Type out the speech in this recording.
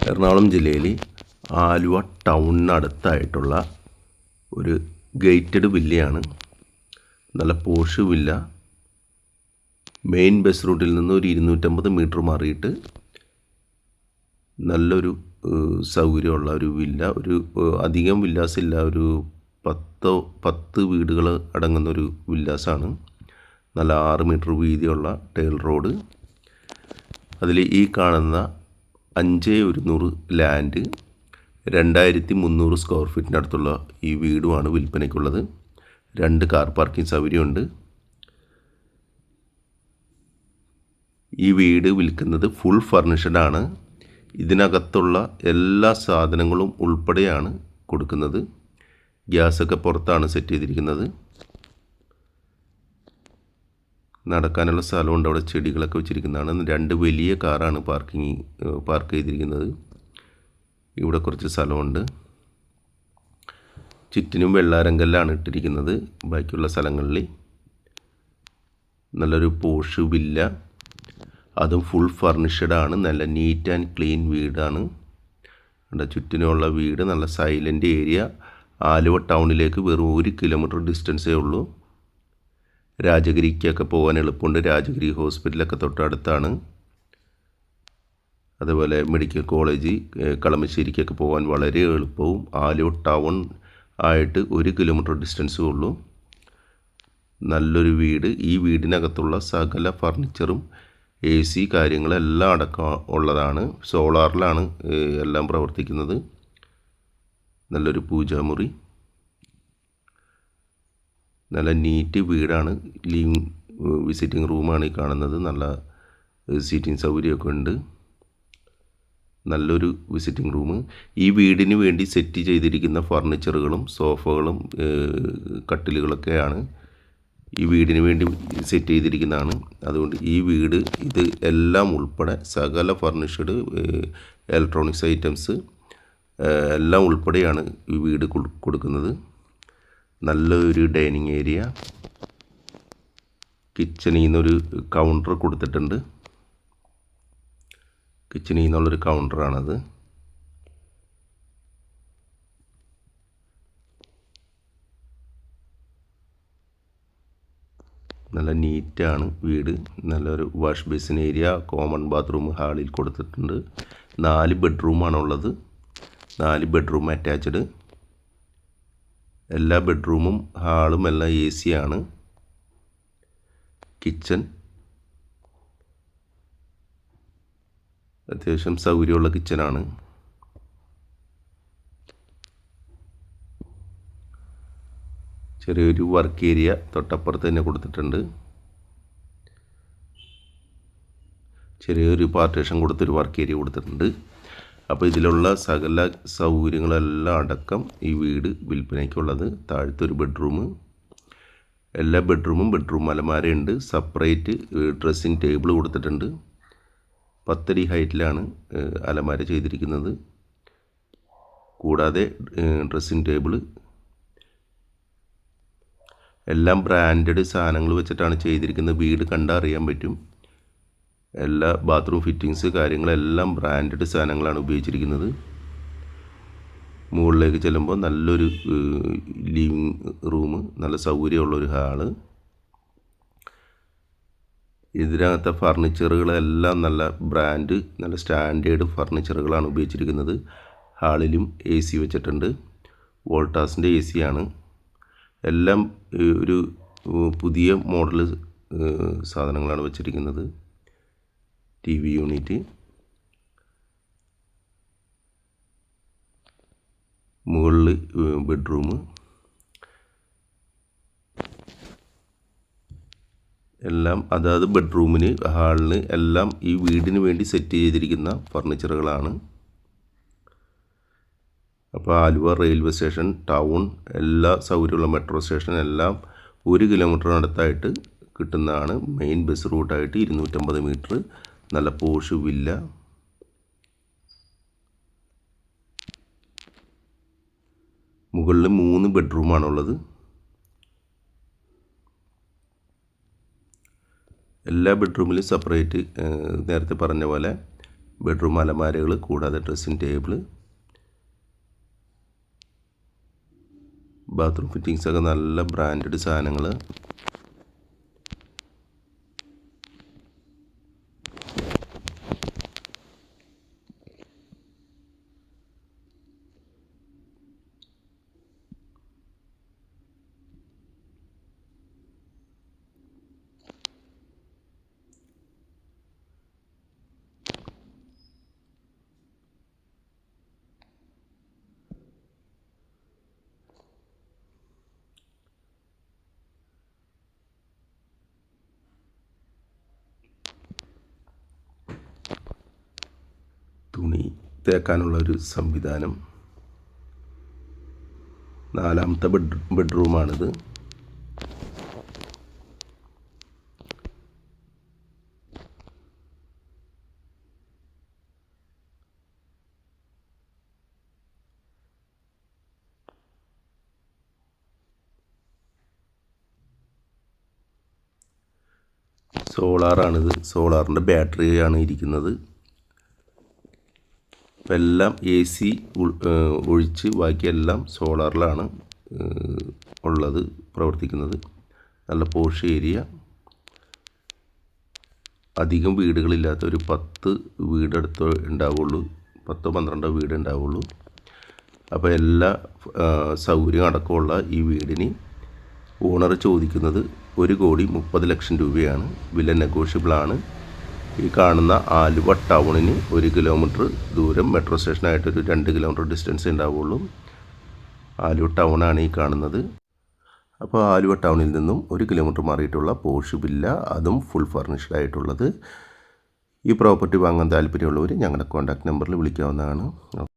എറണാകുളം ജില്ലയിൽ ആലുവ ടൗണിനടുത്തായിട്ടുള്ള ഒരു ഗേറ്റഡ് വില്ലയാണ്. നല്ല പോഷ് വില്ല. മെയിൻ ബസ് റൂട്ടിൽ നിന്ന് ഒരു 250 മീറ്റർ മാറിയിട്ട് നല്ലൊരു സൗകര്യമുള്ള ഒരു വില്ല. ഒരു അധികം വില്ലാസ് ഇല്ല, ഒരു 10 വീടുകൾ അടങ്ങുന്ന ഒരു വില്ലാസാണ്. നല്ല 6 മീറ്റർ വീതിയുള്ള ടൈൽ റോഡ്. അതിൽ ഈ കാണുന്ന 5100 ലാൻഡ് 2300 സ്ക്വയർ ഫീറ്റിനടുത്തുള്ള ഈ വീടുമാണ് വിൽപ്പനയ്ക്കുള്ളത്. 2 കാർ പാർക്കിംഗ് സൗകര്യമുണ്ട്. ഈ വീട് വിൽക്കുന്നത് ഫുൾ ഫർണിഷ്ഡ് ആണ്. ഇതിനകത്തുള്ള എല്ലാ സാധനങ്ങളും ഉൾപ്പെടെയാണ് കൊടുക്കുന്നത്. ഗ്യാസൊക്കെ പുറത്താണ് സെറ്റ് ചെയ്തിരിക്കുന്നത്. നടക്കാനുള്ള സ്ഥലമുണ്ട്. അവിടെ ചെടികളൊക്കെ വെച്ചിരിക്കുന്നതാണ്. 2 വലിയ കാറാണ് പാർക്ക് ചെയ്തിരിക്കുന്നത്. ഇവിടെ കുറച്ച് സ്ഥലമുണ്ട്. ചുറ്റിനും വെള്ളാരങ്കല്ലാണ് ഇട്ടിരിക്കുന്നത്. ബാക്കിയുള്ള സ്ഥലങ്ങളിൽ നല്ലൊരു പോഷ് വില്ല, അതും ഫുൾ ഫർണിഷ്ഡ് ആണ്. നല്ല നീറ്റ് ആൻഡ് ക്ലീൻ വീടാണ്. ചുറ്റിനുമുള്ള വീട് നല്ല സൈലൻ്റ് ഏരിയ. ആലുവ ടൗണിലേക്ക് വെറും 1 കിലോമീറ്റർ ഡിസ്റ്റൻസേ ഉള്ളൂ. രാജഗിരിക്കൊക്കെ പോകാൻ എളുപ്പമുണ്ട്. രാജഗിരി ഹോസ്പിറ്റലൊക്കെ തൊട്ടടുത്താണ്. അതുപോലെ മെഡിക്കൽ കോളേജ് കളമശ്ശേരിക്കൊക്കെ പോകാൻ വളരെ എളുപ്പവും. ആലുവ ടൗൺ ആയിട്ട് 1 കിലോമീറ്റർ ഡിസ്റ്റൻസേ ഉള്ളൂ. നല്ലൊരു വീട്. ഈ വീടിനകത്തുള്ള സകല ഫർണിച്ചറും AC കാര്യങ്ങളെല്ലാം അടക്കം ഉള്ളതാണ്. സോളാറിലാണ് എല്ലാം പ്രവർത്തിക്കുന്നത്. നല്ലൊരു പൂജാമുറി, നല്ല നീറ്റ് വീടാണ്. വിസിറ്റിംഗ് റൂമാണ് ഈ കാണുന്നത്. നല്ല സീറ്റിംഗ് സൗകര്യമൊക്കെ ഉണ്ട്. നല്ലൊരു വിസിറ്റിംഗ് റൂം. ഈ വീടിന് വേണ്ടി സെറ്റ് ചെയ്തിരിക്കുന്ന ഫർണിച്ചറുകളും സോഫകളും കട്ടിലുകളൊക്കെയാണ് ഈ വീടിന് വേണ്ടി സെറ്റ് ചെയ്തിരിക്കുന്നതാണ്. അതുകൊണ്ട് ഈ വീട് ഇത് എല്ലാം ഉൾപ്പെടെ സകല ഫർണിഷ്ഡ് ഇലക്ട്രോണിക്സ് ഐറ്റംസ് എല്ലാം ഉൾപ്പെടെയാണ് ഈ വീട് കൊടുക്കുന്നത്. നല്ലൊരു ഡൈനിങ് ഏരിയ. കിച്ചണിൽ നിന്നൊരു കൗണ്ടർ കൊടുത്തിട്ടുണ്ട്. കിച്ചണിൽ നിന്നുള്ളൊരു കൗണ്ടറാണത്. നല്ല നീറ്റാണ് വീട്. നല്ലൊരു wash basin area, common bathroom ഹാളിൽ കൊടുത്തിട്ടുണ്ട്. 4 ബെഡ്റൂമാണുള്ളത്. 4 ബെഡ്റൂം അറ്റാച്ച്ഡ്. എല്ലാ ബെഡ്റൂമും ഹാളും എല്ലാം AC ആണ്. കിച്ചൺ അത്യാവശ്യം സൗകര്യമുള്ള കിച്ചനാണ്. ചെറിയൊരു വർക്ക് ഏരിയ തൊട്ടപ്പുറത്ത് തന്നെ കൊടുത്തിട്ടുണ്ട്. ചെറിയൊരു പാർട്ടീഷൻ കൊടുത്തൊരു വർക്ക് ഏരിയ കൊടുത്തിട്ടുണ്ട്. അപ്പോൾ ഇതിലുള്ള സകല സൗകര്യങ്ങളെല്ലാം അടക്കം ഈ വീട് വിൽപ്പനയ്ക്കുള്ളത്. താഴത്തൊരു ബെഡ്റൂം. എല്ലാ ബെഡ്റൂം അലമാരയുണ്ട്. സെപ്പറേറ്റ് ഡ്രസ്സിങ് ടേബിൾ കൊടുത്തിട്ടുണ്ട്. 10 അടി ഹൈറ്റിലാണ് അലമാര ചെയ്തിരിക്കുന്നത്. കൂടാതെ ഡ്രസ്സിങ് ടേബിൾ എല്ലാം ബ്രാൻഡഡ് സാധനങ്ങൾ വെച്ചിട്ടാണ് ചെയ്തിരിക്കുന്നത്. വീട് കണ്ടാൽ അറിയാൻ പറ്റും. എല്ലാ ബാത്റൂം ഫിറ്റിങ്സ് കാര്യങ്ങളെല്ലാം ബ്രാൻഡഡ് സാധനങ്ങളാണ് ഉപയോഗിച്ചിരിക്കുന്നത്. മുകളിലേക്ക് ചെല്ലുമ്പോൾ നല്ലൊരു ലിവിങ് റൂം, നല്ല സൗകര്യമുള്ളൊരു ഹാള്. ഇതിനകത്തെ ഫർണിച്ചറുകളെല്ലാം നല്ല ബ്രാൻഡ്, നല്ല സ്റ്റാൻഡേർഡ് ഫർണിച്ചറുകളാണ് ഉപയോഗിച്ചിരിക്കുന്നത്. ഹാളിലും AC വെച്ചിട്ടുണ്ട്. വോൾട്ടാസിൻ്റെ AC ആണ്. എല്ലാം ഒരു പുതിയ മോഡൽ സാധനങ്ങളാണ് വെച്ചിരിക്കുന്നത്. TV യൂണിറ്റ്, മുകളിൽ ബെഡ്റൂം. എല്ലാം അതായത് ബെഡ്റൂമിന് ഹാളിന് എല്ലാം ഈ വീടിന് വേണ്ടി സെറ്റ് ചെയ്തിരിക്കുന്ന ഫർണിച്ചറുകളാണ്. അപ്പോൾ ആലുവ റെയിൽവേ സ്റ്റേഷൻ, ടൗൺ, എല്ലാ സൗകര്യമുള്ള മെട്രോ സ്റ്റേഷൻ എല്ലാം 1 കിലോമീറ്ററിനടുത്തായിട്ട് കിട്ടുന്നതാണ്. മെയിൻ ബസ് റൂട്ടായിട്ട് 250 മീറ്റർ. നല്ല പോഷ് വില്ല. മുകളിൽ 3 ബെഡ്റൂമാണുള്ളത്. എല്ലാ ബെഡ്റൂമിലും സെപ്പറേറ്റ് നേരത്തെ പറഞ്ഞ പോലെ ബെഡ്റൂം അലമാരകൾ കൂടാതെ ഡ്രസ്സിംഗ് ടേബിൾ, ബാത്റൂം ഫിറ്റിങ്സൊക്കെ നല്ല ബ്രാൻഡഡ് സാധനങ്ങൾ. തുണി തേക്കാനുള്ള ഒരു സംവിധാനം. 4ാമത്തെ ബെഡ്റൂമാണിത്. സോളാറാണിത്. സോളാറിൻ്റെ ബാറ്ററിയാണ് ഇരിക്കുന്നത്. അപ്പം എല്ലാം AC ഒഴിച്ച് ബാക്കിയെല്ലാം സോളാറിലാണ് ഉള്ളത്, പ്രവർത്തിക്കുന്നത്. നല്ല പോഷ് ഏരിയ. അധികം വീടുകളില്ലാത്ത ഒരു 10 വീടടുത്ത് ഉണ്ടാവുള്ളൂ, 10-12 വീട് ഉണ്ടാവുള്ളൂ. അപ്പോൾ എല്ലാ സൗകര്യം അടക്കമുള്ള ഈ വീടിന് ഓണർ ചോദിക്കുന്നത് 1,30,00,000 രൂപയാണ്. വില നെഗോഷ്യബിളാണ്. ഈ കാണുന്ന ആലുവ ടൗണിന് 1 കിലോമീറ്റർ ദൂരം, മെട്രോ സ്റ്റേഷനായിട്ടൊരു 2 കിലോമീറ്റർ ഡിസ്റ്റൻസ് ഉണ്ടാവുള്ളൂ. ആലുവ ടൗണാണ് ഈ കാണുന്നത്. അപ്പോൾ ആലുവ ടൗണിൽ നിന്നും 1 കിലോമീറ്റർ മാറിയിട്ടുള്ള പോഷ് വില്ല, അതും ഫുൾ ഫർണിഷ്ഡ് ആയിട്ടുള്ളത്. ഈ പ്രോപ്പർട്ടി വാങ്ങാൻ താല്പര്യമുള്ളവർ ഞങ്ങളുടെ കോൺടാക്റ്റ് നമ്പറിൽ വിളിക്കാവുന്നതാണ്.